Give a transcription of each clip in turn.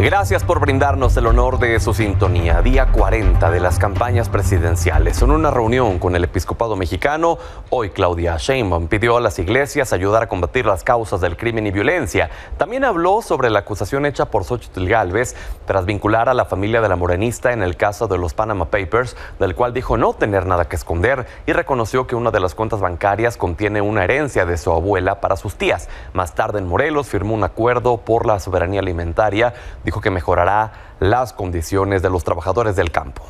Gracias por brindarnos el honor de su sintonía. Día 40 de las campañas presidenciales. En una reunión con el episcopado mexicano, hoy Claudia Sheinbaum pidió a las iglesias ayudar a combatir las causas del crimen y violencia. También habló sobre la acusación hecha por Xóchitl Gálvez tras vincular a la familia de la morenista en el caso de los Panama Papers, del cual dijo no tener nada que esconder, y reconoció que una de las cuentas bancarias contiene una herencia de su abuela para sus tías. Más tarde en Morelos firmó un acuerdo por la soberanía alimentaria. Dijo que mejorará las condiciones de los trabajadores del campo.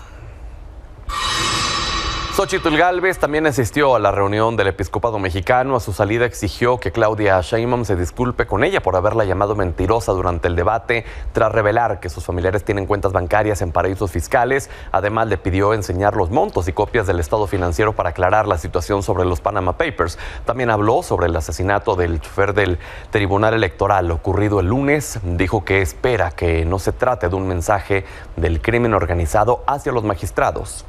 Xóchitl Gálvez también asistió a la reunión del episcopado mexicano. A su salida exigió que Claudia Sheinbaum se disculpe con ella por haberla llamado mentirosa durante el debate, tras revelar que sus familiares tienen cuentas bancarias en paraísos fiscales. Además, le pidió enseñar los montos y copias del estado financiero para aclarar la situación sobre los Panama Papers. También habló sobre el asesinato del chofer del Tribunal Electoral ocurrido el lunes. Dijo que espera que no se trate de un mensaje del crimen organizado hacia los magistrados.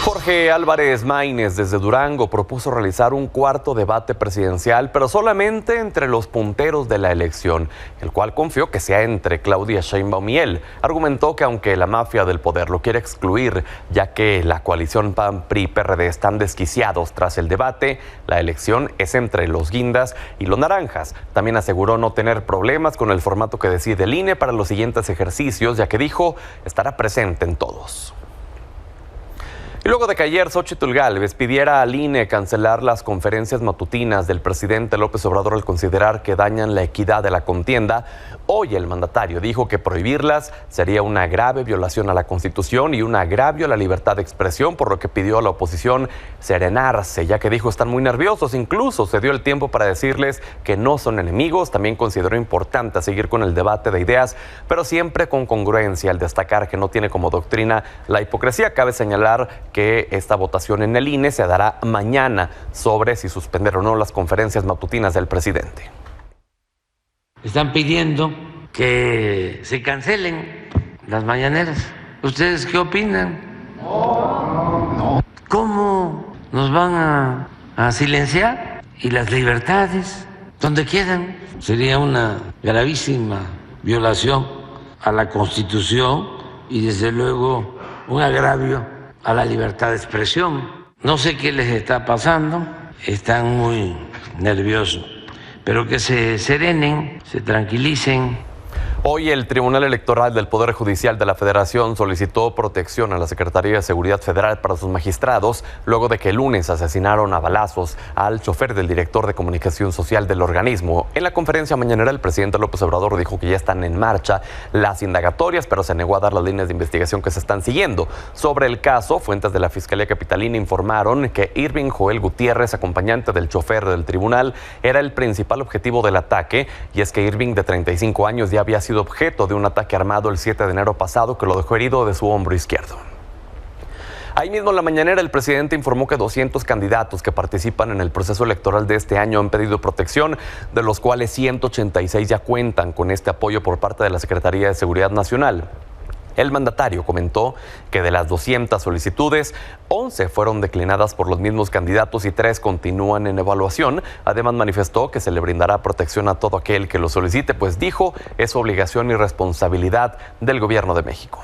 Jorge Álvarez Maínez, desde Durango, propuso realizar un cuarto debate presidencial, pero solamente entre los punteros de la elección, el cual confió que sea entre Claudia Sheinbaum y él. Argumentó que aunque la mafia del poder lo quiere excluir, ya que la coalición PAN-PRI-PRD están desquiciados tras el debate, la elección es entre los guindas y los naranjas. También aseguró no tener problemas con el formato que decide el INE para los siguientes ejercicios, ya que dijo estará presente en todos. Y luego de que ayer Xóchitl Gálvez pidiera al INE cancelar las conferencias matutinas del presidente López Obrador al considerar que dañan la equidad de la contienda, hoy el mandatario dijo que prohibirlas sería una grave violación a la Constitución y un agravio a la libertad de expresión, por lo que pidió a la oposición serenarse, ya que dijo están muy nerviosos. Incluso se dio el tiempo para decirles que no son enemigos. También consideró importante seguir con el debate de ideas, pero siempre con congruencia, al destacar que no tiene como doctrina la hipocresía. Cabe señalar que esta votación en el INE se dará mañana sobre si suspender o no las conferencias matutinas del presidente. Están pidiendo que se cancelen las mañaneras. ¿Ustedes qué opinan? No. ¿Cómo nos van a silenciar? Y las libertades, donde quedan. Sería una gravísima violación a la Constitución y desde luego un agravio a la libertad de expresión. No sé qué les está pasando, están muy nerviosos, pero que se serenen, se tranquilicen. Hoy el Tribunal Electoral del Poder Judicial de la Federación solicitó protección a la Secretaría de Seguridad Federal para sus magistrados, luego de que el lunes asesinaron a balazos al chofer del director de comunicación social del organismo. En la conferencia mañanera, el presidente López Obrador dijo que ya están en marcha las indagatorias, pero se negó a dar las líneas de investigación que se están siguiendo. Sobre el caso, fuentes de la Fiscalía Capitalina informaron que Irving Joel Gutiérrez, acompañante del chofer del tribunal, era el principal objetivo del ataque, y es que Irving, de 35 años, ya había sido objeto de un ataque armado el 7 de enero pasado que lo dejó herido de su hombro izquierdo. Ahí mismo en la mañanera, el presidente informó que 200 candidatos que participan en el proceso electoral de este año han pedido protección, de los cuales 186 ya cuentan con este apoyo por parte de la Secretaría de Seguridad Nacional. El mandatario comentó que de las 200 solicitudes, 11 fueron declinadas por los mismos candidatos y 3 continúan en evaluación. Además, manifestó que se le brindará protección a todo aquel que lo solicite, pues dijo es obligación y responsabilidad del Gobierno de México.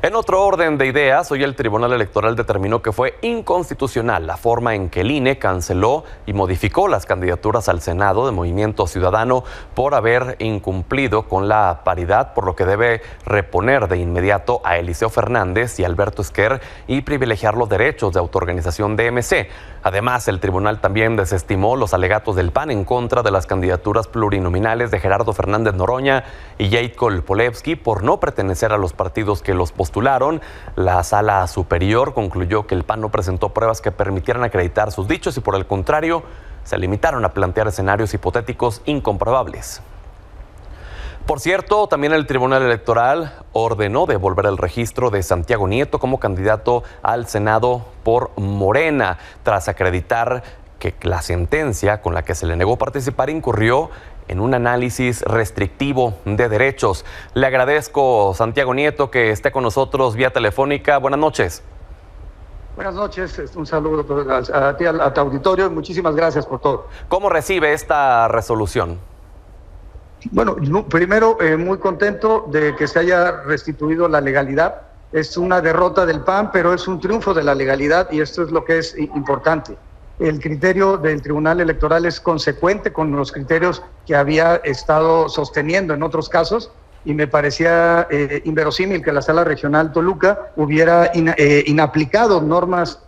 En otro orden de ideas, hoy el Tribunal Electoral determinó que fue inconstitucional la forma en que el INE canceló y modificó las candidaturas al Senado de Movimiento Ciudadano por haber incumplido con la paridad, por lo que debe reponer de inmediato a Eliseo Fernández y Alberto Esquer y privilegiar los derechos de autoorganización de MC. Además, el tribunal también desestimó los alegatos del PAN en contra de las candidaturas plurinominales de Gerardo Fernández Noroña y Jacob Polevsky por no pertenecer a los partidos que los postularon. La Sala Superior concluyó que el PAN no presentó pruebas que permitieran acreditar sus dichos y, por el contrario, se limitaron a plantear escenarios hipotéticos incomprobables. Por cierto, también el Tribunal Electoral ordenó devolver el registro de Santiago Nieto como candidato al Senado por Morena, tras acreditar que la sentencia con la que se le negó participar incurrió en un análisis restrictivo de derechos. Le agradezco, Santiago Nieto, que esté con nosotros vía telefónica. Buenas noches. Buenas noches, un saludo a ti, a tu auditorio, y muchísimas gracias por todo. ¿Cómo recibe esta resolución? Bueno, primero, muy contento de que se haya restituido la legalidad. Es una derrota del PAN, pero es un triunfo de la legalidad y esto es lo que es importante. El criterio del Tribunal Electoral es consecuente con los criterios que había estado sosteniendo en otros casos y me parecía inverosímil que la Sala Regional Toluca hubiera inaplicado normas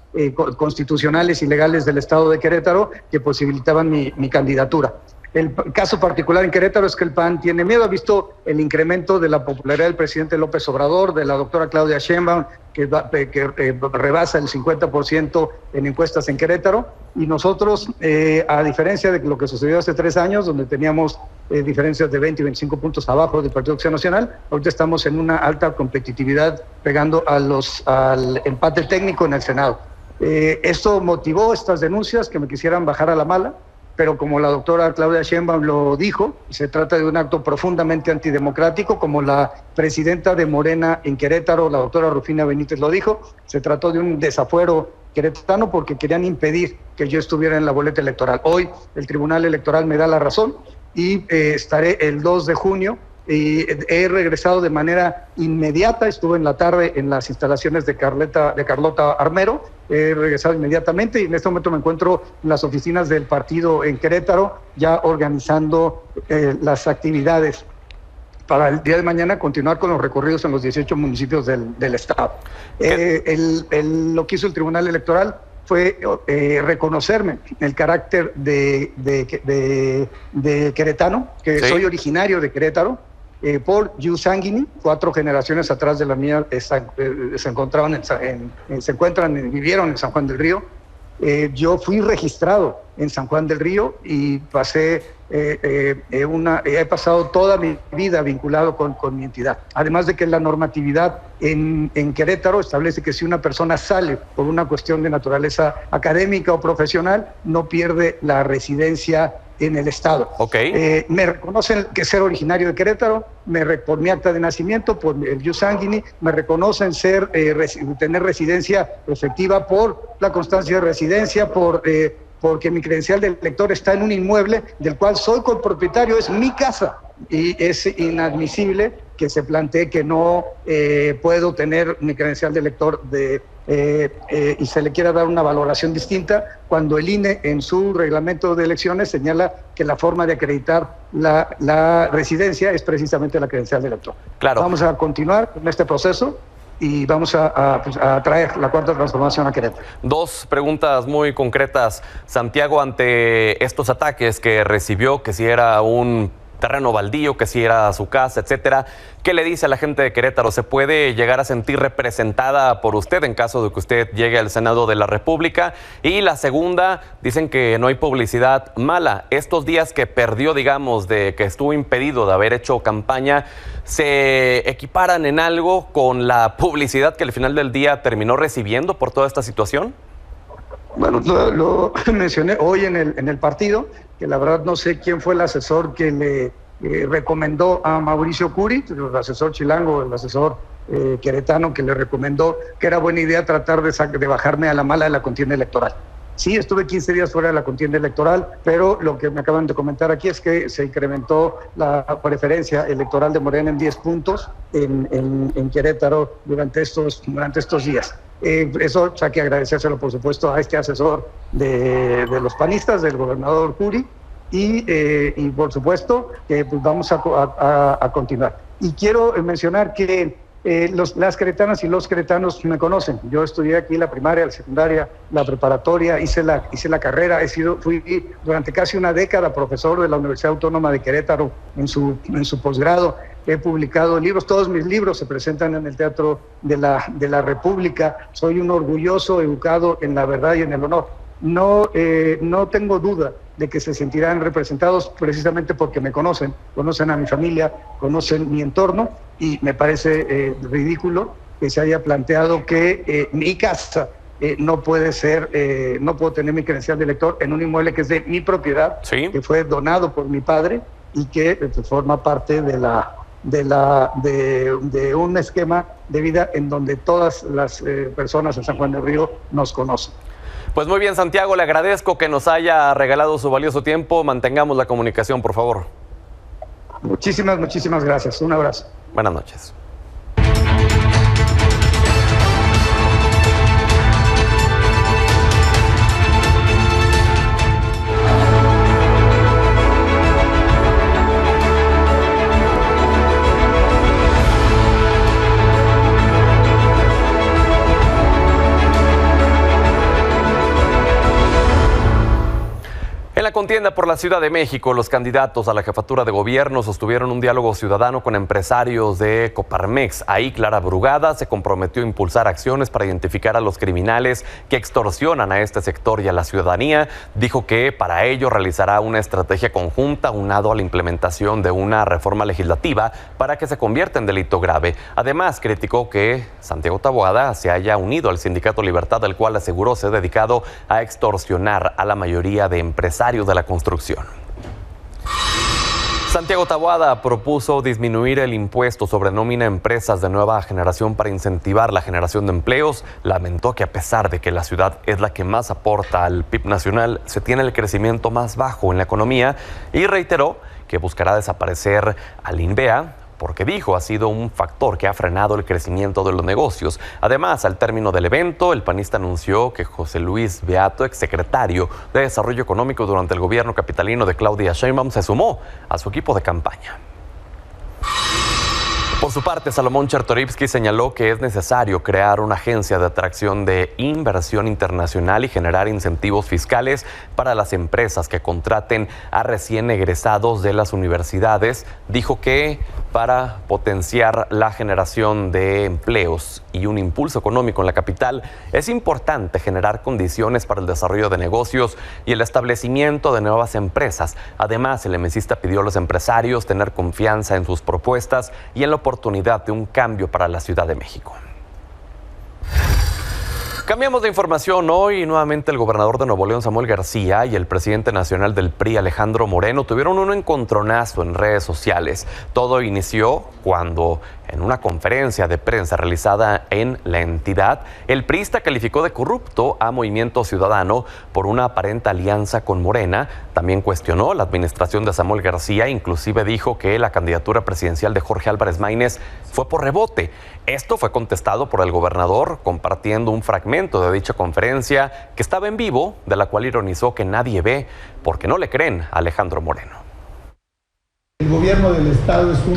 constitucionales y legales del Estado de Querétaro que posibilitaban mi candidatura. El caso particular en Querétaro es que el PAN tiene miedo. Ha visto el incremento de la popularidad del presidente López Obrador, de la doctora Claudia Sheinbaum, que rebasa el 50% en encuestas en Querétaro. Y nosotros, a diferencia de lo que sucedió hace 3 años, donde teníamos diferencias de 20 y 25 puntos abajo del Partido Acción Nacional, ahorita estamos en una alta competitividad pegando al empate técnico en el Senado. Esto motivó estas denuncias que me quisieran bajar a la mala, pero como la doctora Claudia Sheinbaum lo dijo, se trata de un acto profundamente antidemocrático, como la presidenta de Morena en Querétaro, la doctora Rufina Benítez lo dijo, se trató de un desafuero queretano porque querían impedir que yo estuviera en la boleta electoral. Hoy el Tribunal Electoral me da la razón y estaré el 2 de junio y he regresado de manera inmediata, estuve en la tarde en las instalaciones de Carlota Armero, he regresado inmediatamente y en este momento me encuentro en las oficinas del partido en Querétaro, ya organizando las actividades para el día de mañana continuar con los recorridos en los 18 municipios del estado. Lo que hizo el Tribunal Electoral fue reconocerme el carácter de queretano, que sí. Soy originario de Querétaro, por Yu Sanguini, 4 generaciones atrás de la mía vivieron en San Juan del Río. Yo fui registrado en San Juan del Río y he pasado toda mi vida vinculado con mi entidad. Además de que la normatividad en Querétaro establece que si una persona sale por una cuestión de naturaleza académica o profesional, no pierde la residencia en el estado. Okay. Me reconocen que ser originario de Querétaro, por mi acta de nacimiento, por el Ius Sanguini, me reconocen tener residencia efectiva por la constancia de residencia, porque mi credencial de elector está en un inmueble del cual soy copropietario, es mi casa. Y es inadmisible que se plantee que no puedo tener mi credencial de elector y se le quiera dar una valoración distinta cuando el INE en su reglamento de elecciones señala que la forma de acreditar la residencia es precisamente la credencial de elector. Claro. Vamos a continuar con este proceso y vamos a traer la cuarta transformación a Querétaro. 2 preguntas muy concretas. Santiago, ante estos ataques que recibió, que si era un terreno baldío, que si era su casa, etcétera, ¿qué le dice a la gente de Querétaro? ¿Se puede llegar a sentir representada por usted en caso de que usted llegue al Senado de la República? Y la segunda, dicen que no hay publicidad mala. Estos días que perdió, digamos, de que estuvo impedido de haber hecho campaña, ¿se equiparan en algo con la publicidad que al final del día terminó recibiendo por toda esta situación? Bueno, lo mencioné hoy en el partido, que la verdad no sé quién fue el asesor que le recomendó a Mauricio Curi, el asesor chilango, el asesor queretano, que le recomendó que era buena idea tratar de bajarme a la mala de la contienda electoral. Sí, estuve 15 días fuera de la contienda electoral, pero lo que me acaban de comentar aquí es que se incrementó la preferencia electoral de Morena en 10 puntos en Querétaro durante estos días. Eso hay que agradecérselo, por supuesto, a este asesor de los panistas, del gobernador Curi, y por supuesto que pues, vamos a continuar. Y quiero mencionar que las queretanas y los queretanos me conocen. Yo estudié aquí la primaria, la secundaria, la preparatoria, hice la carrera, fui durante casi una década profesor de la Universidad Autónoma de Querétaro en su posgrado. He publicado libros, todos mis libros se presentan en el Teatro de la República. Soy un orgulloso educado en la verdad y en el honor. No tengo duda de que se sentirán representados precisamente porque me conocen a mi familia, conocen mi entorno, y me parece ridículo que se haya planteado que mi casa no puedo tener mi credencial de elector en un inmueble que es de mi propiedad, ¿sí?, que fue donado por mi padre y que forma parte de un esquema de vida en donde todas las personas en San Juan del Río nos conocen. Pues muy bien, Santiago, le agradezco que nos haya regalado su valioso tiempo. Mantengamos la comunicación, por favor. Muchísimas gracias. Un abrazo. Buenas noches. En la contienda por la Ciudad de México, los candidatos a la jefatura de gobierno sostuvieron un diálogo ciudadano con empresarios de Coparmex. Ahí Clara Brugada se comprometió a impulsar acciones para identificar a los criminales que extorsionan a este sector y a la ciudadanía. Dijo que para ello realizará una estrategia conjunta unado a la implementación de una reforma legislativa para que se convierta en delito grave. Además, criticó que Santiago Taboada se haya unido al Sindicato Libertad, el cual aseguró se ha dedicado a extorsionar a la mayoría de empresarios de la construcción. Santiago Taboada propuso disminuir el impuesto sobre nómina a empresas de nueva generación para incentivar la generación de empleos. Lamentó que a pesar de que la ciudad es la que más aporta al PIB nacional, se tiene el crecimiento más bajo en la economía y reiteró que buscará desaparecer al INVEA, porque dijo ha sido un factor que ha frenado el crecimiento de los negocios. Además, al término del evento, el panista anunció que José Luis Beato, exsecretario de Desarrollo Económico durante el gobierno capitalino de Claudia Sheinbaum, se sumó a su equipo de campaña. Por su parte, Salomón Chertorivsky señaló que es necesario crear una agencia de atracción de inversión internacional y generar incentivos fiscales para las empresas que contraten a recién egresados de las universidades. Dijo que para potenciar la generación de empleos y un impulso económico en la capital, es importante generar condiciones para el desarrollo de negocios y el establecimiento de nuevas empresas. Además, el emesista pidió a los empresarios tener confianza en sus propuestas y en la oportunidad de un cambio para la Ciudad de México. Cambiamos de información. Hoy nuevamente el gobernador de Nuevo León, Samuel García, y el presidente nacional del PRI, Alejandro Moreno, tuvieron un encontronazo en redes sociales. Todo inició cuando, en una conferencia de prensa realizada en la entidad, el priista calificó de corrupto a Movimiento Ciudadano por una aparente alianza con Morena. También cuestionó la administración de Samuel García, inclusive dijo que la candidatura presidencial de Jorge Álvarez Maínez fue por rebote. Esto fue contestado por el gobernador compartiendo un fragmento de dicha conferencia que estaba en vivo, de la cual ironizó que nadie ve porque no le creen a Alejandro Moreno. El gobierno del estado es un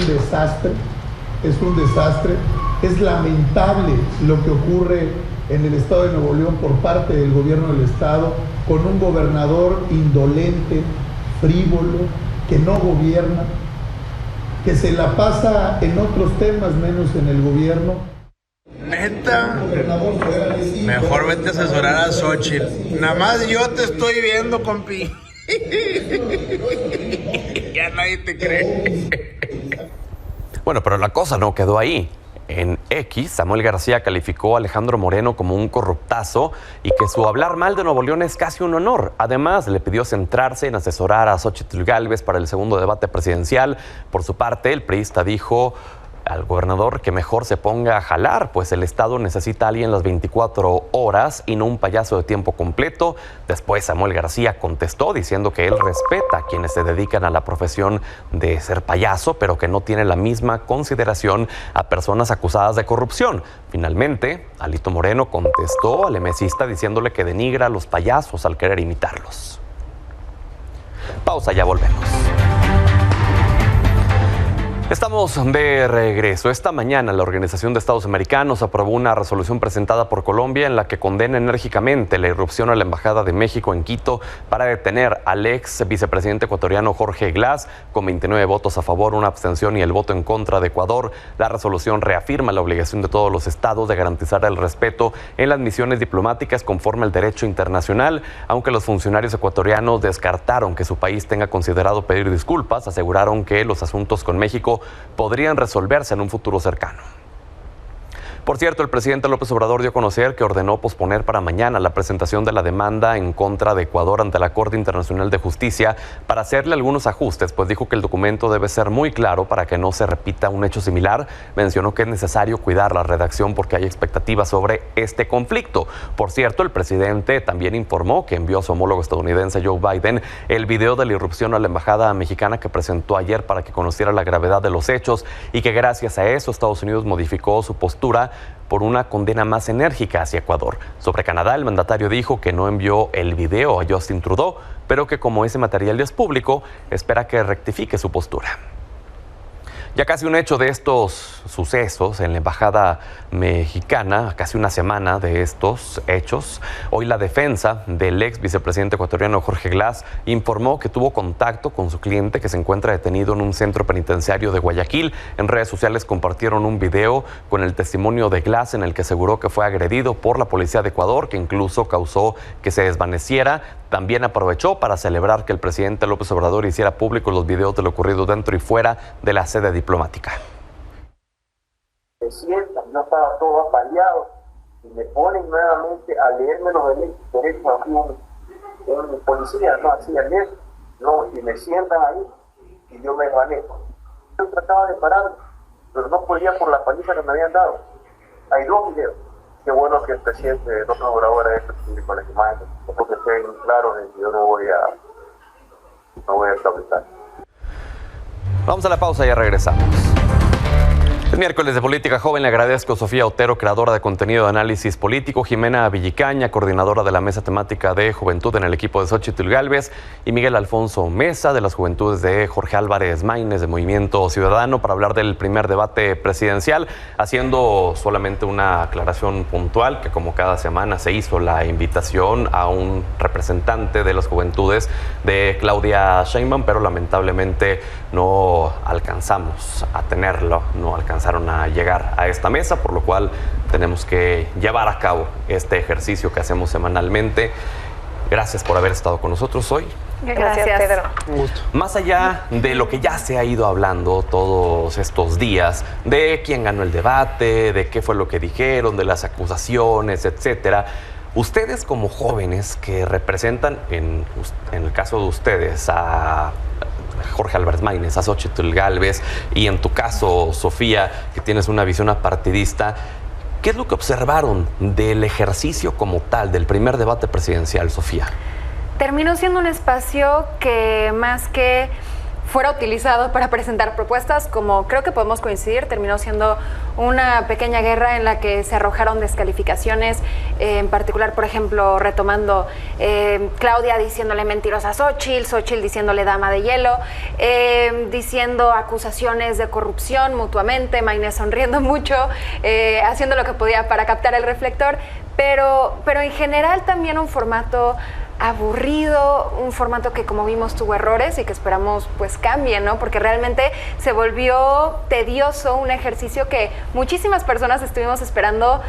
desastre, es lamentable lo que ocurre en el estado de Nuevo León por parte del gobierno del estado, con un gobernador indolente, frívolo, que no gobierna, que se la pasa en otros temas menos en el gobierno. Neta, mejor vete a asesorar a Xochitl. Nada más yo te estoy viendo, compi. Ya nadie te cree. Bueno, pero la cosa no quedó ahí. En X, Samuel García calificó a Alejandro Moreno como un corruptazo y que su hablar mal de Nuevo León es casi un honor. Además, le pidió centrarse en asesorar a Xochitl Gálvez para el segundo debate presidencial. Por su parte, el priista dijo al gobernador que mejor se ponga a jalar, pues el estado necesita a alguien las 24 horas y no un payaso de tiempo completo. Después Samuel García contestó diciendo que él respeta a quienes se dedican a la profesión de ser payaso, pero que no tiene la misma consideración a personas acusadas de corrupción. Finalmente, Alito Moreno contestó al emesista diciéndole que denigra a los payasos al querer imitarlos. Pausa, ya volvemos. Estamos de regreso. Esta mañana la Organización de Estados Americanos aprobó una resolución presentada por Colombia en la que condena enérgicamente la irrupción a la Embajada de México en Quito para detener al ex vicepresidente ecuatoriano Jorge Glass, con 29 votos a favor, una abstención y el voto en contra de Ecuador. La resolución reafirma la obligación de todos los estados de garantizar el respeto en las misiones diplomáticas conforme al derecho internacional. Aunque los funcionarios ecuatorianos descartaron que su país tenga considerado pedir disculpas, aseguraron que los asuntos con México podrían resolverse en un futuro cercano. Por cierto, el presidente López Obrador dio a conocer que ordenó posponer para mañana la presentación de la demanda en contra de Ecuador ante la Corte Internacional de Justicia para hacerle algunos ajustes, pues dijo que el documento debe ser muy claro para que no se repita un hecho similar. Mencionó que es necesario cuidar la redacción porque hay expectativas sobre este conflicto. Por cierto, el presidente también informó que envió a su homólogo estadounidense Joe Biden el video de la irrupción a la embajada mexicana que presentó ayer para que conociera la gravedad de los hechos y que gracias a eso Estados Unidos modificó su postura por una condena más enérgica hacia Ecuador. Sobre Canadá, el mandatario dijo que no envió el video a Justin Trudeau, pero que como ese material ya es público, espera que rectifique su postura. Ya casi un hecho de estos sucesos en la embajada mexicana, casi una semana de estos hechos, hoy la defensa del ex vicepresidente ecuatoriano Jorge Glas informó que tuvo contacto con su cliente que se encuentra detenido en un centro penitenciario de Guayaquil. En redes sociales compartieron un video con el testimonio de Glas en el que aseguró que fue agredido por la policía de Ecuador, que incluso causó que se desvaneciera. También aprovechó para celebrar que el presidente López Obrador hiciera públicos los videos de lo ocurrido dentro y fuera de la sede diplomática. Se sientan, no estaba todo apaleado y me ponen nuevamente a leerme los derechos a un policía, no, así a leer, no, y me sientan ahí y yo me desvanezco. Yo trataba de parar, pero no podía por la paliza que me habían dado. Hay 2 videos. Qué bueno que el presidente López Obrador ha hecho público las imágenes, porque estén claros y yo no voy a establecer. Vamos a la pausa y ya regresamos. Es miércoles de Política Joven. Le agradezco a Sofía Otero, creadora de contenido de análisis político, Jimena Villicaña, coordinadora de la mesa temática de Juventud en el equipo de Xóchitl Gálvez, y Miguel Alfonso Mesa, de las Juventudes de Jorge Álvarez Maínez, de Movimiento Ciudadano, para hablar del primer debate presidencial, haciendo solamente una aclaración puntual, que como cada semana se hizo la invitación a un representante de las Juventudes de Claudia Sheinbaum, pero lamentablemente no alcanzamos a tenerlo, no alcanzaron a llegar a esta mesa, por lo cual tenemos que llevar a cabo este ejercicio que hacemos semanalmente. Gracias por haber estado con nosotros hoy. Gracias, Pedro. Un gusto. Más allá de lo que ya se ha ido hablando todos estos días, de quién ganó el debate, de qué fue lo que dijeron, de las acusaciones, etcétera, ustedes como jóvenes que representan, en el caso de ustedes, a Jorge Álvarez Maínez, a Xóchitl Gálvez, y en tu caso, Sofía, que tienes una visión apartidista, ¿qué es lo que observaron del ejercicio como tal, del primer debate presidencial, Sofía? Terminó siendo un espacio que más que fuera utilizado para presentar propuestas, como creo que podemos coincidir, terminó siendo una pequeña guerra en la que se arrojaron descalificaciones, en particular, por ejemplo, retomando Claudia diciéndole mentirosa a Xóchitl diciéndole dama de hielo, diciendo acusaciones de corrupción mutuamente, Maínez sonriendo mucho, haciendo lo que podía para captar el reflector, pero en general también un formato aburrido, un formato que, como vimos, tuvo errores y que esperamos pues cambie, ¿no? Porque realmente se volvió tedioso, un ejercicio que muchísimas personas estuvimos esperando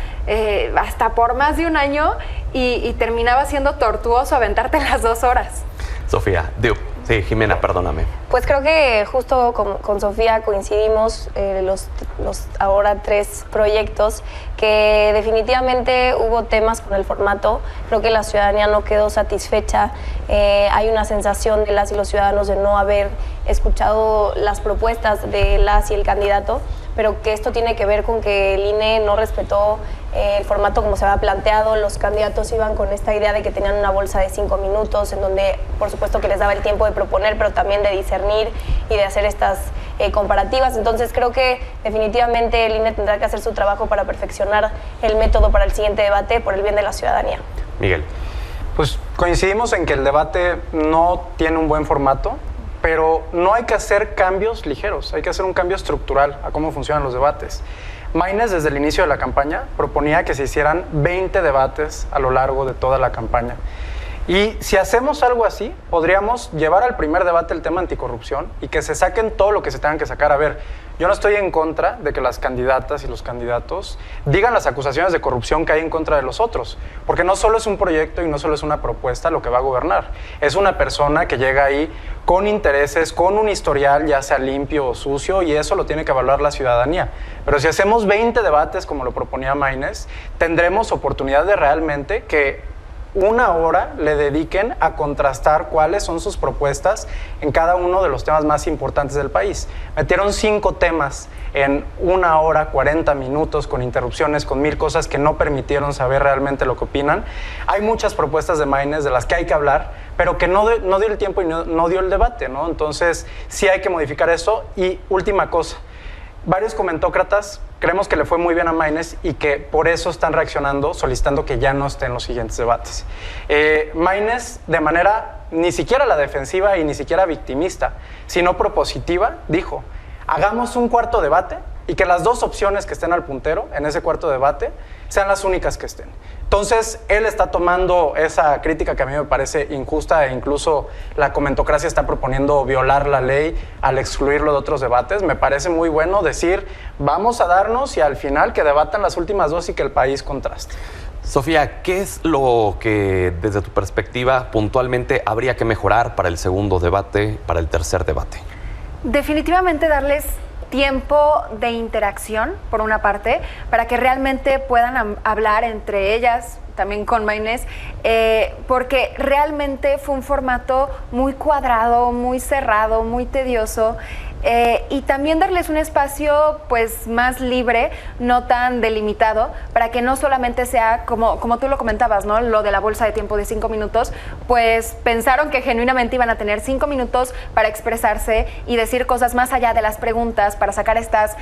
hasta por más de un año y terminaba siendo tortuoso aventarte las 2 horas. Sofía, sí, Jimena, perdóname. Pues creo que justo con Sofía coincidimos los ahora 3 proyectos, que definitivamente hubo temas con el formato. Creo que la ciudadanía no quedó satisfecha. Hay una sensación de las y los ciudadanos de no haber escuchado las propuestas de las y el candidato, pero que esto tiene que ver con que el INE no respetó el formato como se había planteado. Los candidatos iban con esta idea de que tenían una bolsa de 5 minutos, en donde por supuesto que les daba el tiempo de proponer, pero también de discernir y de hacer estas comparativas. Entonces creo que definitivamente el INE tendrá que hacer su trabajo para perfeccionar el método para el siguiente debate por el bien de la ciudadanía. Miguel. Pues coincidimos en que el debate no tiene un buen formato, pero no hay que hacer cambios ligeros, hay que hacer un cambio estructural a cómo funcionan los debates. Maínez, desde el inicio de la campaña, proponía que se hicieran 20 debates a lo largo de toda la campaña. Y si hacemos algo así, podríamos llevar al primer debate el tema anticorrupción y que se saquen todo lo que se tengan que sacar. A ver, yo no estoy en contra de que las candidatas y los candidatos digan las acusaciones de corrupción que hay en contra de los otros, porque no solo es un proyecto y no solo es una propuesta lo que va a gobernar, es una persona que llega ahí con intereses, con un historial ya sea limpio o sucio, y eso lo tiene que evaluar la ciudadanía. Pero si hacemos 20 debates como lo proponía Maynes, tendremos oportunidad de realmente que 1 hora le dediquen a contrastar cuáles son sus propuestas en cada uno de los temas más importantes del país. Metieron 5 temas en 1 hora, 40 minutos, con interrupciones, con 1000 cosas que no permitieron saber realmente lo que opinan. Hay muchas propuestas de Maynes de las que hay que hablar, pero que no dio el tiempo y no dio el debate, ¿no? Entonces, sí hay que modificar eso. Y última cosa, varios comentócratas creemos que le fue muy bien a Maynes y que por eso están reaccionando, solicitando que ya no esté en los siguientes debates. Maynes, de manera ni siquiera a la defensiva y ni siquiera victimista, sino propositiva, dijo: hagamos un cuarto debate y que las 2 opciones que estén al puntero en ese cuarto debate sean las únicas que estén. Entonces, él está tomando esa crítica que a mí me parece injusta, e incluso la comentocracia está proponiendo violar la ley al excluirlo de otros debates. Me parece muy bueno decir, vamos a darnos y al final que debatan las últimas 2 y que el país contraste. Sofía, ¿qué es lo que desde tu perspectiva puntualmente habría que mejorar para el segundo debate, para el tercer debate? Definitivamente darles tiempo de interacción, por una parte, para que realmente puedan hablar entre ellas, también con Maynes, porque realmente fue un formato muy cuadrado, muy cerrado, muy tedioso. Y también darles un espacio pues más libre, no tan delimitado, para que no solamente sea como tú lo comentabas, ¿no? Lo de la bolsa de tiempo de 5 minutos, pues pensaron que genuinamente iban a tener 5 minutos para expresarse y decir cosas más allá de las preguntas, para sacar estas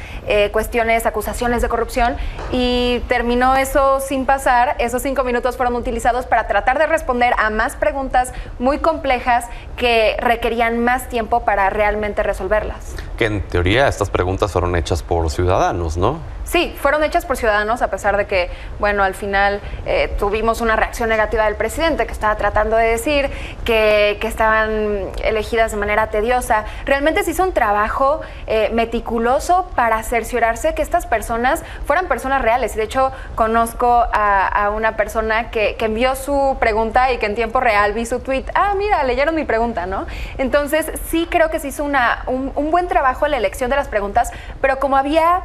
cuestiones, acusaciones de corrupción, y terminó eso sin pasar. Esos 5 minutos fueron utilizados para tratar de responder a más preguntas muy complejas que requerían más tiempo para realmente resolverlas. Que en teoría estas preguntas fueron hechas por ciudadanos, ¿no? Sí, fueron hechas por ciudadanos, a pesar de que, bueno, al final tuvimos una reacción negativa del presidente, que estaba tratando de decir que estaban elegidas de manera tediosa. Realmente se hizo un trabajo meticuloso para cerciorarse que estas personas fueran personas reales. Y de hecho, conozco a una persona que envió su pregunta y que en tiempo real vi su tweet. Ah, mira, leyeron mi pregunta, ¿no? Entonces, sí creo que se hizo un buen trabajo en la elección de las preguntas, pero como había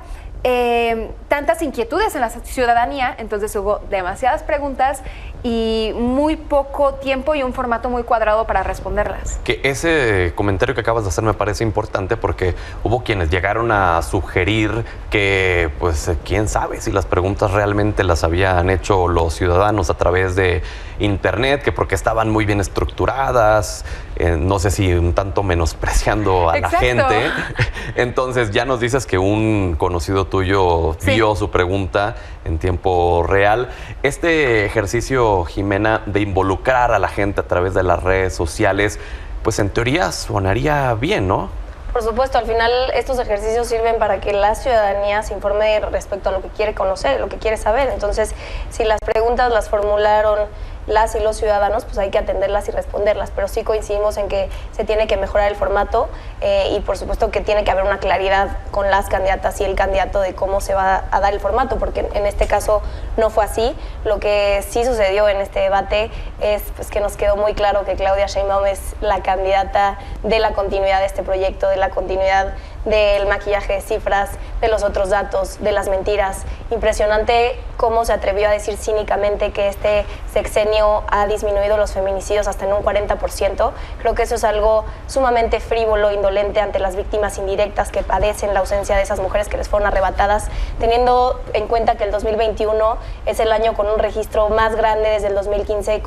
tantas inquietudes en la ciudadanía, entonces hubo demasiadas preguntas y muy poco tiempo y un formato muy cuadrado para responderlas. Que ese comentario que acabas de hacer me parece importante, porque hubo quienes llegaron a sugerir que, pues, quién sabe si las preguntas realmente las habían hecho los ciudadanos a través de internet, que porque estaban muy bien estructuradas, no sé si un tanto menospreciando a Exacto. la gente. Entonces ya nos dices que un conocido tuyo vio su pregunta en tiempo real. Este ejercicio, Jimena, de involucrar a la gente a través de las redes sociales, pues en teoría sonaría bien, ¿no? Por supuesto, al final estos ejercicios sirven para que la ciudadanía se informe respecto a lo que quiere conocer, lo que quiere saber. Entonces, si las preguntas las formularon las y los ciudadanos, pues hay que atenderlas y responderlas, pero sí coincidimos en que se tiene que mejorar el formato y por supuesto que tiene que haber una claridad con las candidatas y el candidato de cómo se va a dar el formato, porque en este caso no fue así. Lo que sí sucedió en este debate es pues, que nos quedó muy claro que Claudia Sheinbaum es la candidata de la continuidad de este proyecto, de la continuidad del maquillaje de cifras, de los otros datos, de las mentiras. Impresionante cómo se atrevió a decir cínicamente que este sexenio ha disminuido los feminicidios hasta en un 40%. Creo que eso es algo sumamente frívolo, indolente ante las víctimas indirectas que padecen la ausencia de esas mujeres que les fueron arrebatadas, teniendo en cuenta que el 2021 es el año con un registro más grande desde el 2015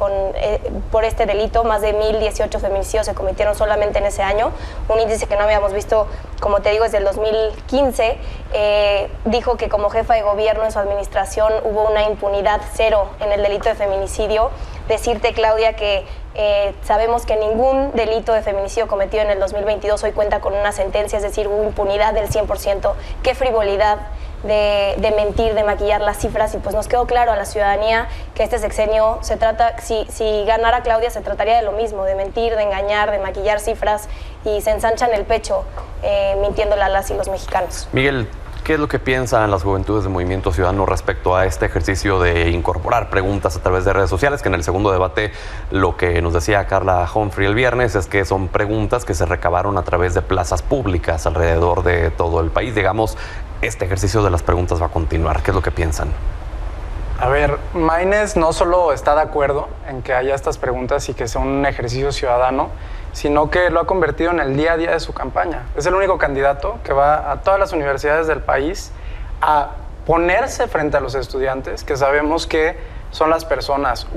por este delito. Más de 1,018 feminicidios se cometieron solamente en ese año, un índice que no habíamos visto, como te digo, desde el 2015. Dijo que como jefa de gobierno en su administración hubo una impunidad cero en el delito de feminicidio. Decirte, Claudia, que sabemos que ningún delito de feminicidio cometido en el 2022 hoy cuenta con una sentencia, es decir, hubo impunidad del 100%. Qué frivolidad de mentir, de maquillar las cifras, y pues nos quedó claro a la ciudadanía que este sexenio se trata, si ganara Claudia, se trataría de lo mismo, de mentir, de engañar, de maquillar cifras, y se ensanchan el pecho mintiéndole a las y los mexicanos. Miguel, ¿qué es lo que piensan las juventudes de Movimiento Ciudadano respecto a este ejercicio de incorporar preguntas a través de redes sociales? Que en el segundo debate lo que nos decía Carla Humphrey el viernes es que son preguntas que se recabaron a través de plazas públicas alrededor de todo el país. Digamos, este ejercicio de las preguntas va a continuar. ¿Qué es lo que piensan? A ver, Maynes no solo está de acuerdo en que haya estas preguntas y que sea un ejercicio ciudadano, sino que lo ha convertido en el día a día de su campaña. Es el único candidato que va a todas las universidades del país a ponerse frente a los estudiantes, que sabemos que son las personas,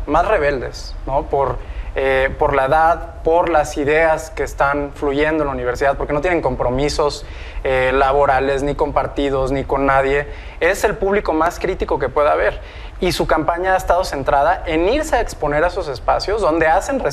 más rebeldes, ¿no? Por la edad, por las ideas que están fluyendo en la universidad, porque no tienen compromisos laborales, ni con partidos, ni con nadie. Es el público más crítico que pueda haber. Y su campaña ha estado centrada en irse a exponer a esos espacios donde hacen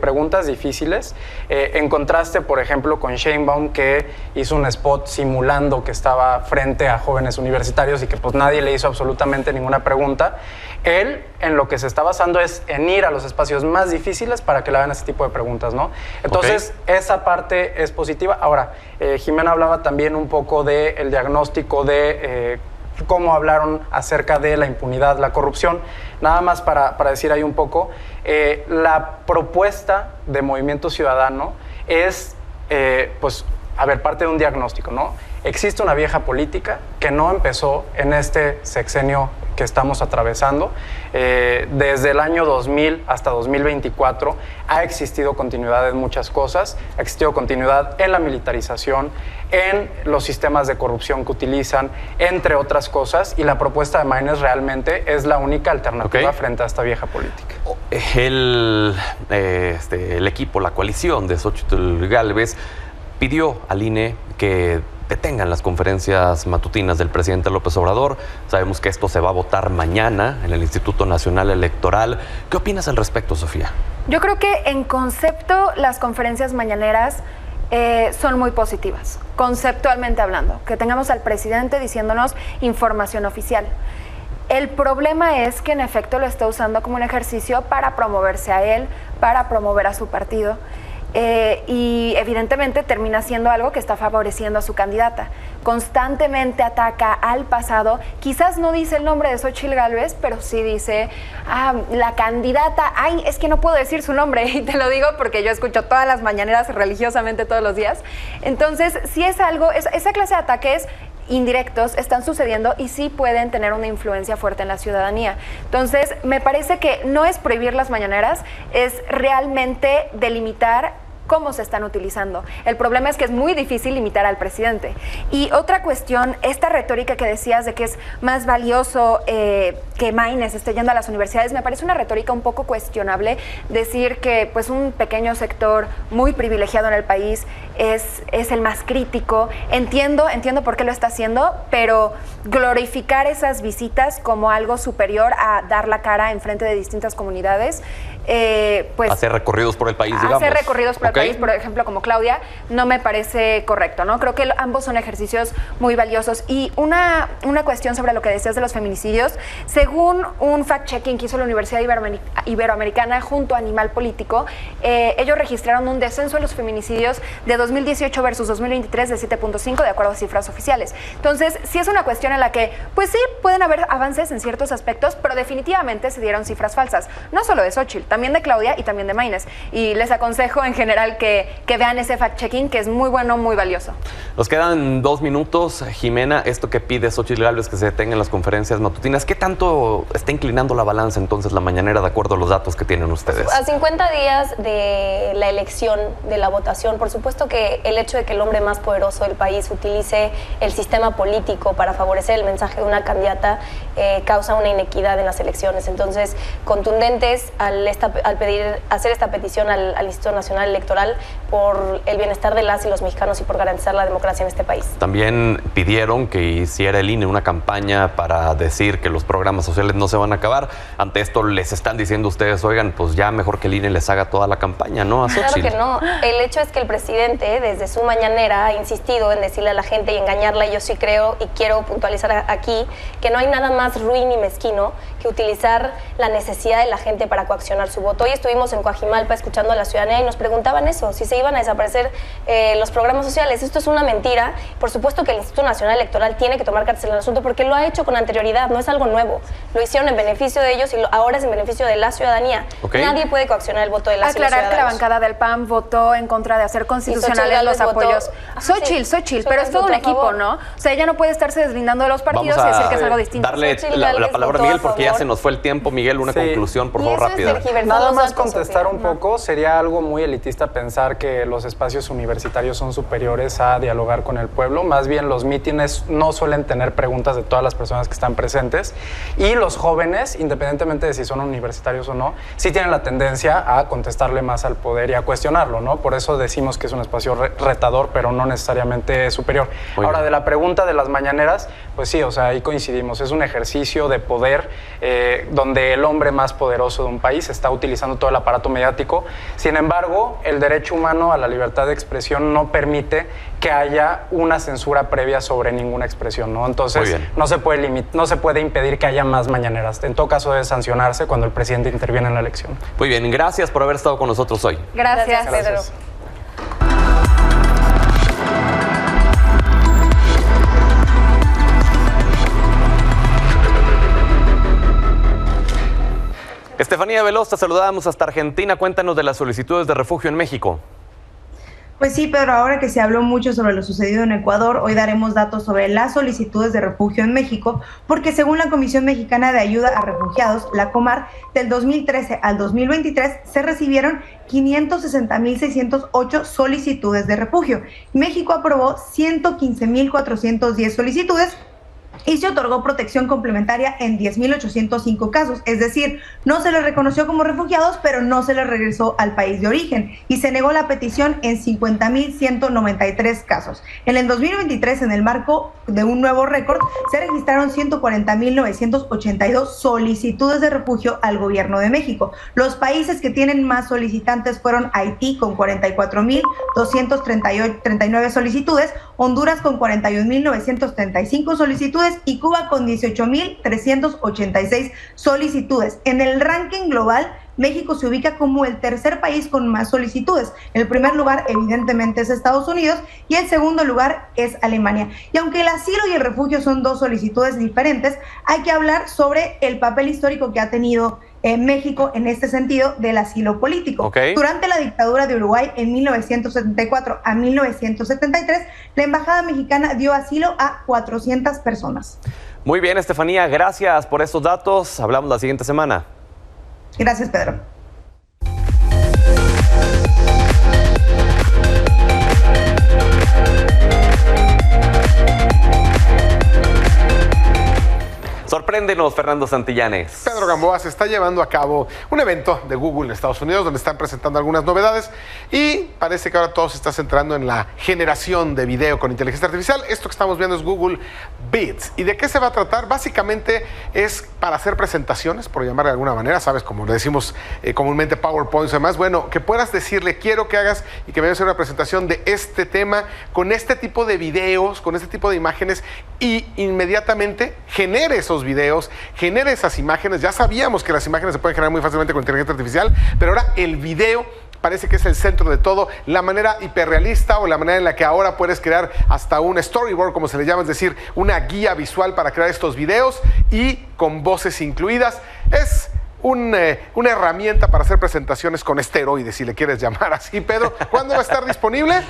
preguntas difíciles, en contraste, por ejemplo, con Sheinbaum, que hizo un spot simulando que estaba frente a jóvenes universitarios y que pues nadie le hizo absolutamente ninguna pregunta. Él, en lo que se está basando es en ir a los espacios más difíciles para que le hagan ese tipo de preguntas, ¿no? Entonces, esa parte es positiva. Ahora, Jimena hablaba también un poco del diagnóstico de cómo hablaron acerca de la impunidad, la corrupción. Nada más para decir ahí un poco, la propuesta de Movimiento Ciudadano es, parte de un diagnóstico, ¿no? Existe una vieja política que no empezó en este sexenio que estamos atravesando. Desde el año 2000 hasta 2024 ha existido continuidad en muchas cosas, ha existido continuidad en la militarización, en los sistemas de corrupción que utilizan, entre otras cosas, y la propuesta de Maynes realmente es la única alternativa frente a esta vieja política. El equipo, la coalición de Xóchitl Gálvez pidió al INE que detengan las conferencias matutinas del presidente López Obrador. Sabemos que esto se va a votar mañana en el Instituto Nacional Electoral. ¿Qué opinas al respecto, Sofía? Yo creo que en concepto las conferencias mañaneras son muy positivas, conceptualmente hablando, que tengamos al presidente diciéndonos información oficial. El problema es que en efecto lo está usando como un ejercicio para promoverse a él, para promover a su partido. Y evidentemente termina siendo algo que está favoreciendo a su candidata. Constantemente ataca al pasado, quizás no dice el nombre de Xóchitl Gálvez, pero sí dice la candidata, es que no puedo decir su nombre, y te lo digo porque yo escucho todas las mañaneras religiosamente todos los días. Entonces, sí es algo, esa clase de ataques indirectos están sucediendo y sí pueden tener una influencia fuerte en la ciudadanía. Entonces, me parece que no es prohibir las mañaneras, es realmente delimitar cómo se están utilizando. El problema es que es muy difícil limitar al presidente. Y otra cuestión, esta retórica que decías de que es más valioso que Maynes esté yendo a las universidades, me parece una retórica un poco cuestionable. Decir que pues un pequeño sector muy privilegiado en el país es el más crítico. Entiendo por qué lo está haciendo, pero glorificar esas visitas como algo superior a dar la cara en frente de distintas comunidades, pues hacer recorridos por el país, digamos. Hacer recorridos por el país, por ejemplo, como Claudia, no me parece correcto, ¿no? Creo que ambos son ejercicios muy valiosos. Y una cuestión sobre lo que decías de los feminicidios, según un fact-checking que hizo la Universidad Iberoamericana junto a Animal Político, ellos registraron un descenso de los feminicidios de 2018 versus 2023 de 7.5, de acuerdo a cifras oficiales. Entonces, sí es una cuestión en la que, pues sí, pueden haber avances en ciertos aspectos, pero definitivamente se dieron cifras falsas, no solo de Xóchitl, también de Claudia y también de Maynes. Y les aconsejo en general que vean ese fact-checking, que es muy bueno, muy valioso. Nos quedan 2 minutos. Jimena, esto que pide Xóchitl Gálvez, que se detengan las conferencias matutinas, ¿qué tanto está inclinando la balanza entonces la mañanera de acuerdo a los datos que tienen ustedes? A 50 días de la elección, de la votación, por supuesto que el hecho de que el hombre más poderoso del país utilice el sistema político para favorecer el mensaje de una candidata causa una inequidad en las elecciones. Entonces, contundentes al hacer esta petición al Instituto Nacional Electoral por el bienestar de las y los mexicanos y por garantizar la democracia en este país. También pidieron que hiciera el INE una campaña para decir que los programas sociales no se van a acabar. Ante esto les están diciendo ustedes, oigan, pues ya mejor que el INE les haga toda la campaña, ¿no? A Xochitl. Claro que no. El hecho es que el presidente, desde su mañanera, ha insistido en decirle a la gente y engañarla. Y yo sí creo y quiero puntualizar aquí que no hay nada más ruin y mezquino que utilizar la necesidad de la gente para coaccionar su voto. Hoy estuvimos en Coajimalpa escuchando a la ciudadanía y nos preguntaban eso, si se iban a desaparecer los programas sociales. Esto es una mentira. Por supuesto que el Instituto Nacional Electoral tiene que tomar cartas en el asunto porque lo ha hecho con anterioridad, no es algo nuevo. Lo hicieron en beneficio de ellos y ahora es en beneficio de la ciudadanía. Okay. Nadie puede coaccionar el voto de las ciudadanas. Aclarar que la bancada del PAN votó en contra de hacer constitucionales los apoyos. Xochitl, pero es todo un equipo, ¿no? O sea, ella no puede estarse deslindando de los partidos y decir que es algo distinto. Darle la palabra a Miguel porque ya se nos fue el tiempo. Miguel, una conclusión, por favor, rápida. Nada más contestar un poco, sería algo muy elitista pensar que los espacios universitarios son superiores a dialogar con el pueblo. Más bien los mítines no suelen tener preguntas de todas las personas que están presentes y los jóvenes, independientemente de si son universitarios o no, sí tienen la tendencia a contestarle más al poder y a cuestionarlo, ¿no? Por eso decimos que es un espacio retador, pero no necesariamente superior. Ahora, de la pregunta de las mañaneras, pues sí, o sea, ahí coincidimos. Es un ejercicio de poder donde el hombre más poderoso de un país está utilizando todo el aparato mediático. Sin embargo, el derecho humano a la libertad de expresión no permite que haya una censura previa sobre ninguna expresión, ¿no? Entonces, no se puede impedir que haya más mañaneras. En todo caso, debe sancionarse cuando el presidente interviene en la elección. Muy bien, gracias por haber estado con nosotros hoy. Gracias, Pedro. Estefanía Veloz, te saludamos hasta Argentina. Cuéntanos de las solicitudes de refugio en México. Pues sí, Pedro, ahora que se habló mucho sobre lo sucedido en Ecuador, hoy daremos datos sobre las solicitudes de refugio en México, porque según la Comisión Mexicana de Ayuda a Refugiados, la Comar, del 2013 al 2023 se recibieron 560.608 solicitudes de refugio. México aprobó 115.410 solicitudes y se otorgó protección complementaria en 10.805 casos, es decir, no se les reconoció como refugiados, pero no se les regresó al país de origen, y se negó la petición en 50.193 casos. En el 2023, en el marco de un nuevo récord, se registraron 140.982 solicitudes de refugio al gobierno de México. Los países que tienen más solicitantes fueron Haití con 44.239 solicitudes, Honduras con 41.935 solicitudes y Cuba con 18.386 solicitudes. En el ranking global, México se ubica como el tercer país con más solicitudes. El primer lugar, evidentemente, es Estados Unidos y el segundo lugar es Alemania. Y aunque el asilo y el refugio son dos solicitudes diferentes, hay que hablar sobre el papel histórico que ha tenido México en este sentido del asilo político. Durante la dictadura de Uruguay en 1974 a 1973, la embajada mexicana dio asilo a 400 personas. Muy bien, Estefanía, gracias por estos datos. Hablamos la siguiente semana. Gracias, Pedro. Sorpréndenos, Fernando Santillanes. Pedro Gamboa, se está llevando a cabo un evento de Google en Estados Unidos donde están presentando algunas novedades y parece que ahora todo se está centrando en la generación de video con inteligencia artificial. Esto que estamos viendo es Google Bits. ¿Y de qué se va a tratar? Básicamente es para hacer presentaciones, por llamarle de alguna manera, ¿sabes? Como le decimos comúnmente PowerPoint y demás. Bueno, que puedas decirle, quiero que hagas y que me hagas una presentación de este tema con este tipo de videos, con este tipo de imágenes y inmediatamente genere esos videos, genere esas imágenes. Ya sabíamos que las imágenes se pueden generar muy fácilmente con inteligencia artificial, pero ahora el video parece que es el centro de todo, la manera hiperrealista o la manera en la que ahora puedes crear hasta un storyboard, como se le llama, es decir, una guía visual para crear estos videos y con voces incluidas. Es una herramienta para hacer presentaciones con esteroides, si le quieres llamar así, Pedro. ¿Cuándo va a estar disponible?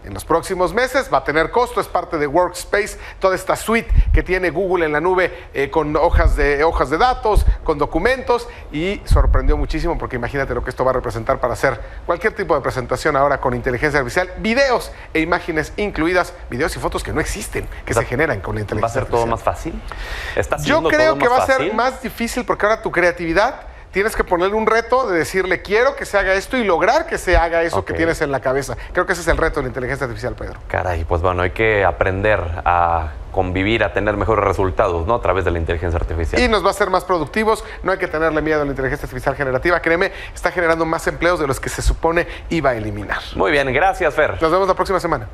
En los próximos meses. Va a tener costo, es parte de Workspace, toda esta suite que tiene Google en la nube con hojas de datos, con documentos, y sorprendió muchísimo porque imagínate lo que esto va a representar para hacer cualquier tipo de presentación ahora con inteligencia artificial, videos e imágenes incluidas, videos y fotos que no existen, que se generan con la inteligencia artificial. ¿Va a ser todo más fácil? Yo creo que va a ser más difícil porque ahora tu creatividad tienes que ponerle un reto de decirle, quiero que se haga esto y lograr que se haga eso que tienes en la cabeza. Creo que ese es el reto de la inteligencia artificial, Pedro. Caray, pues bueno, hay que aprender a convivir, a tener mejores resultados, ¿no? A través de la inteligencia artificial. Y nos va a hacer más productivos. No hay que tenerle miedo a la inteligencia artificial generativa. Créeme, está generando más empleos de los que se supone iba a eliminar. Muy bien, gracias, Fer. Nos vemos la próxima semana.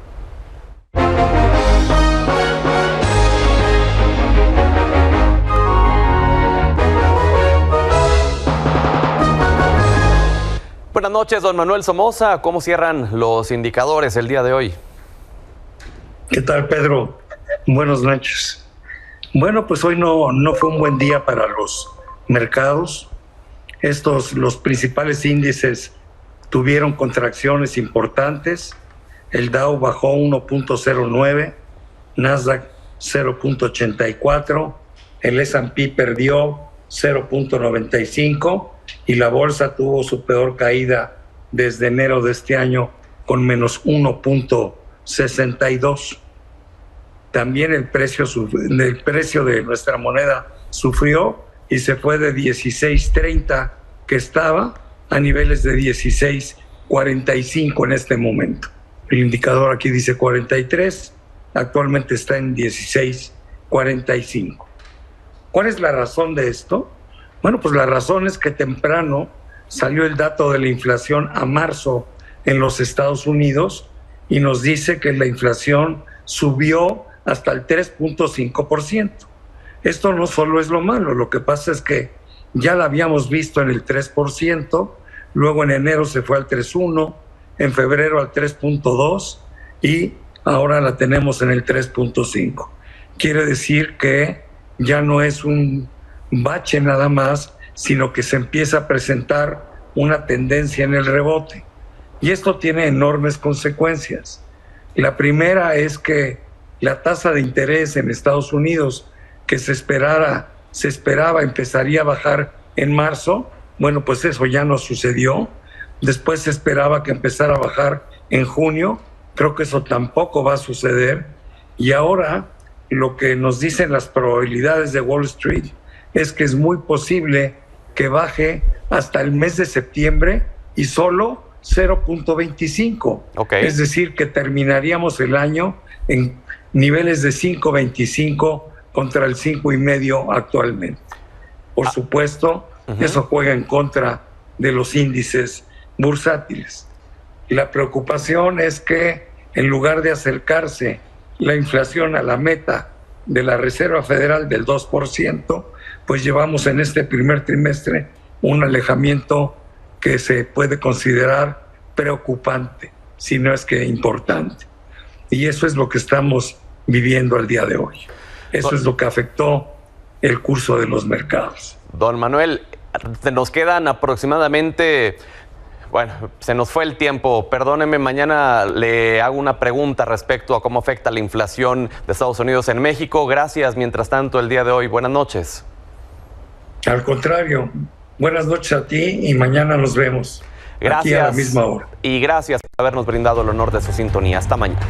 Buenas noches, don Manuel Somoza. ¿Cómo cierran los indicadores el día de hoy? ¿Qué tal, Pedro? Buenas noches. Bueno, pues hoy no fue un buen día para los mercados. Los principales índices tuvieron contracciones importantes. El Dow bajó 1.09, Nasdaq 0.84, el S&P perdió 0.95 y la bolsa tuvo su peor caída desde enero de este año con menos 1.62. También el precio de nuestra moneda sufrió y se fue de 16.30 que estaba a niveles de 16.45 en este momento. El indicador aquí dice 43, actualmente está en 16.45. ¿Cuál es la razón de esto? Bueno, pues la razón es que temprano salió el dato de la inflación a marzo en los Estados Unidos y nos dice que la inflación subió hasta el 3.5%. Esto no solo es lo malo, lo que pasa es que ya la habíamos visto en el 3%, luego en enero se fue al 3.1%, en febrero al 3.2% y ahora la tenemos en el 3.5%. Quiere decir que ya no es un bache nada más, sino que se empieza a presentar una tendencia en el rebote. Y esto tiene enormes consecuencias. La primera es que la tasa de interés en Estados Unidos, que se esperaba empezaría a bajar en marzo, bueno, pues eso ya no sucedió. Después se esperaba que empezara a bajar en junio, creo que eso tampoco va a suceder. Y ahora lo que nos dicen las probabilidades de Wall Street es que es muy posible que baje hasta el mes de septiembre y solo 0.25. Es decir, que terminaríamos el año en niveles de 5.25 contra el 5.5 actualmente. Por supuesto, eso juega en contra de los índices bursátiles. La preocupación es que en lugar de acercarse la inflación a la meta de la Reserva Federal del 2%, pues llevamos en este primer trimestre un alejamiento que se puede considerar preocupante, si no es que importante. Y eso es lo que estamos viviendo al día de hoy. Eso es lo que afectó el curso de los mercados. Don Manuel, nos quedan aproximadamente... Bueno, se nos fue el tiempo. Perdóneme, mañana le hago una pregunta respecto a cómo afecta la inflación de Estados Unidos en México. Gracias, mientras tanto, el día de hoy. Buenas noches. Al contrario, buenas noches a ti y mañana nos vemos. Gracias. Aquí a la misma hora. Y gracias por habernos brindado el honor de su sintonía. Hasta mañana.